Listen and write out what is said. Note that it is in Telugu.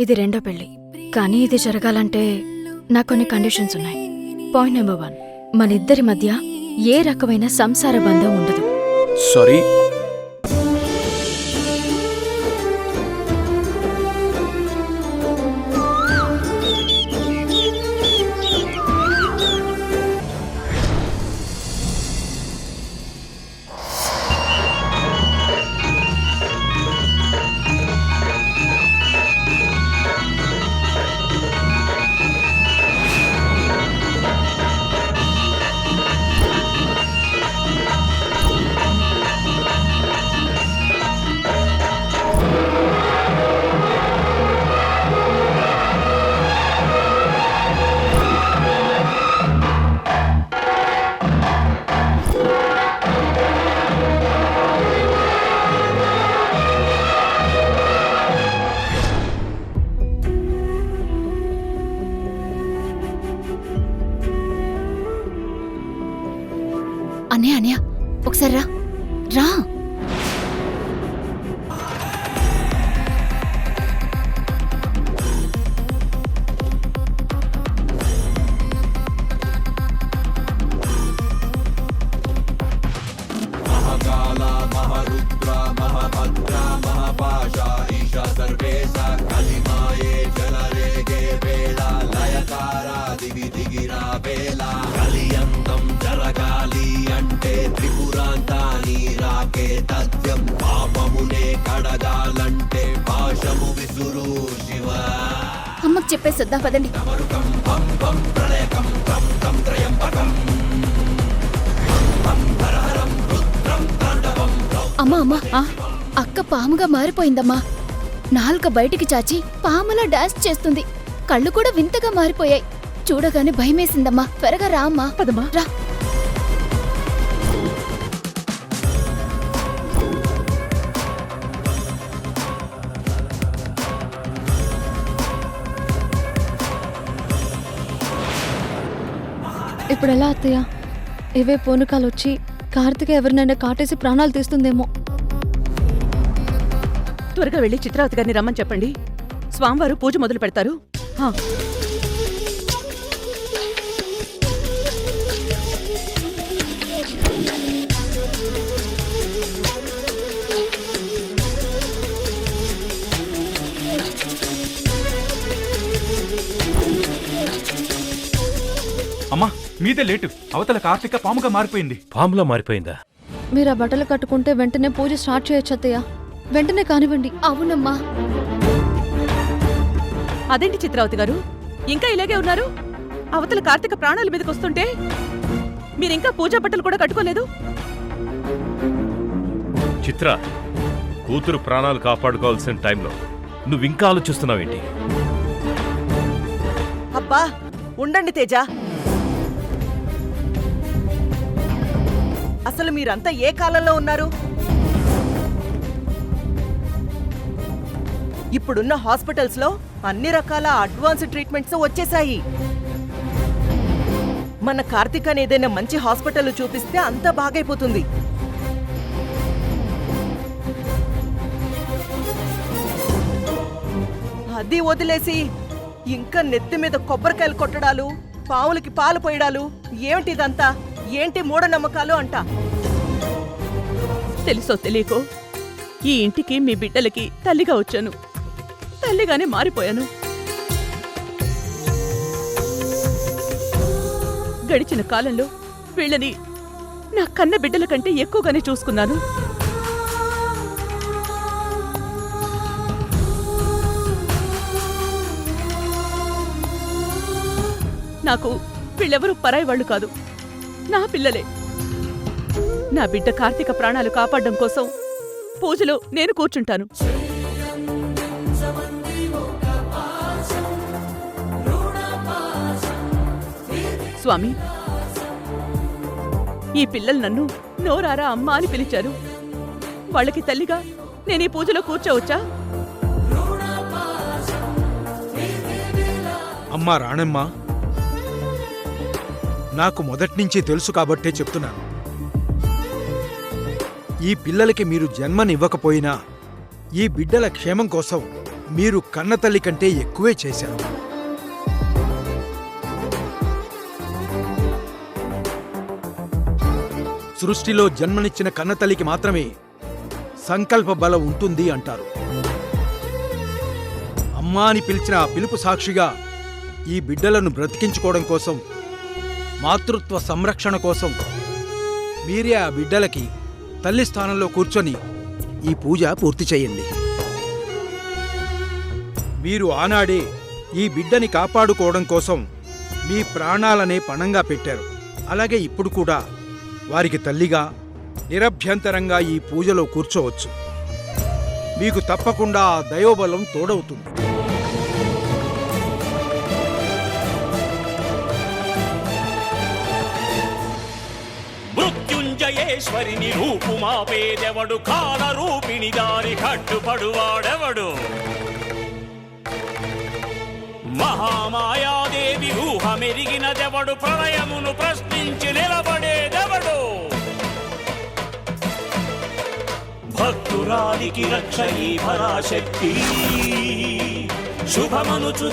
ఇది రెండో పెళ్లి. కానీ ఇది జరగాలంటే నాకు కొన్ని కండిషన్స్ ఉన్నాయి. పాయింట్ నెంబర్ 1, మనిద్దరి మధ్య ఏ రకమైన సంసార బంధం ఉండదు. సారీ, అన్నయ్య అన్నయ్య ఒకసారి రా రా. అమ్మకు చెప్పేసొద్దా పదండి. అమ్మా అమ్మా, అక్క పాముగా మారిపోయిందమ్మా. నాలుక బయటికి చాచి పాములా డాన్స్ చేస్తుంది. కళ్ళు కూడా వింతగా మారిపోయాయి. చూడగానే భయమేసిందమ్మా. త్వరగా రా అమ్మా. పదమ్మా రా. ఇప్పుడెలా అత్తయ్య? ఇవే పూనకాలు వచ్చి కార్తిక ఎవరినైనా కాటేసి ప్రాణాలు తీస్తుందేమో. త్వరగా వెళ్ళి చిత్రావతి గారిని రమ్మని చెప్పండి. స్వామివారు పూజ మొదలు పెడతారు. అమ్మా, మీదే లేటు. అవతల కార్తిక పాముగా మారిపోయింది. పాములా మారిపోయిందా? మీరు ఆ బట్టలు కట్టుకుంటే వెంటనే పూజ స్టార్ట్ చేయొచ్చు అత్తయ్య. వెంటనే కానివ్వండి. అవునమ్మా. అదేంటి చిత్రావతి గారు, ఇంకా ఇలాగే ఉన్నారు? అవతల కార్తీక ప్రాణాల మీదకి వస్తుంటే మీరింకా పూజా బట్టలు కూడా కట్టుకోలేదు. చిత్ర, కూతురు ప్రాణాలు కాపాడుకోవాల్సిన టైంలో నువ్వింకా ఆలోచిస్తున్నావేంటి? అబ్బా ఉండండి తేజ. అసలు మీరంతా ఏ కాలంలో ఉన్నారు? ఇప్పుడున్న హాస్పిటల్స్ లో అన్ని రకాల అడ్వాన్స్డ్ ట్రీట్మెంట్స్ వచ్చేసాయి. మన కార్తీకని ఏదైనా మంచి హాస్పిటల్ చూపిస్తే అంతా బాగైపోతుంది. అది వదిలేసి ఇంకా నెత్తి మీద కొబ్బరికాయలు కొట్టడాలు, పావులకి పాలు పోయడాలు, ఏమిటిదంతా? ఏంటి మూఢనమ్మకాలు అంట? తెలుసో తెలియకో ఈ ఇంటికి మీ బిడ్డలకి తల్లిగా వచ్చాను. తల్లిగానే మారిపోయాను. గడిచిన కాలంలో వీళ్ళని నా కన్న బిడ్డల కంటే ఎక్కువగానే చూసుకున్నాను. నాకు వీళ్ళెవరూ పరాయి వాళ్ళు కాదు, నా పిల్లలే. నా బిడ్డ కార్తీక ప్రాణాలు కాపాడడం కోసం పూజలో నేను కూర్చుంటాను. స్వామి, ఈ పిల్లలు నన్ను నోరారా అమ్మా అని పిలిచారు. వాళ్ళకి తల్లిగా నేను ఈ పూజలో కూర్చోవచ్చా? అమ్మా రాణమ్మా, నాకు మొదట్నుంచి తెలుసు కాబట్టే చెప్తున్నాను. ఈ పిల్లలకి మీరు జన్మనివ్వకపోయినా ఈ బిడ్డల క్షేమం కోసం మీరు కన్నతల్లి కంటే ఎక్కువే చేశారు. సృష్టిలో జన్మనిచ్చిన కన్నతల్లికి మాత్రమే సంకల్ప బలం ఉంటుంది అంటారు. అమ్మా అని పిలిచిన ఆ పిలుపు సాక్షిగా ఈ బిడ్డలను బ్రతికించుకోవడం కోసం, మాతృత్వ సంరక్షణ కోసం మీరే ఆ బిడ్డలకి తల్లి స్థానంలో కూర్చొని ఈ పూజ పూర్తి చేయండి. మీరు ఆనాడే ఈ బిడ్డని కాపాడుకోవడం కోసం మీ ప్రాణాలనే పణంగా పెట్టారు. అలాగే ఇప్పుడు కూడా వారికి తల్లిగా నిరభ్యంతరంగా ఈ పూజలో కూర్చోవచ్చు. మీకు తప్పకుండా ఆ దయోబలం తోడవుతుంది. మృత్యుంజయేశ్వరిని రూపుమాపేదెవడు, కాల రూపిణి దారి కట్టుపడువాడెవడు, మహామాయాదేవి ఊహమెరిగినదెవడు, ప్రళయమును ప్రశ్నించి నిలబడేదెవడు, భక్తురాలికి రక్ష ఈ పరాశక్తి, శుభమనుచు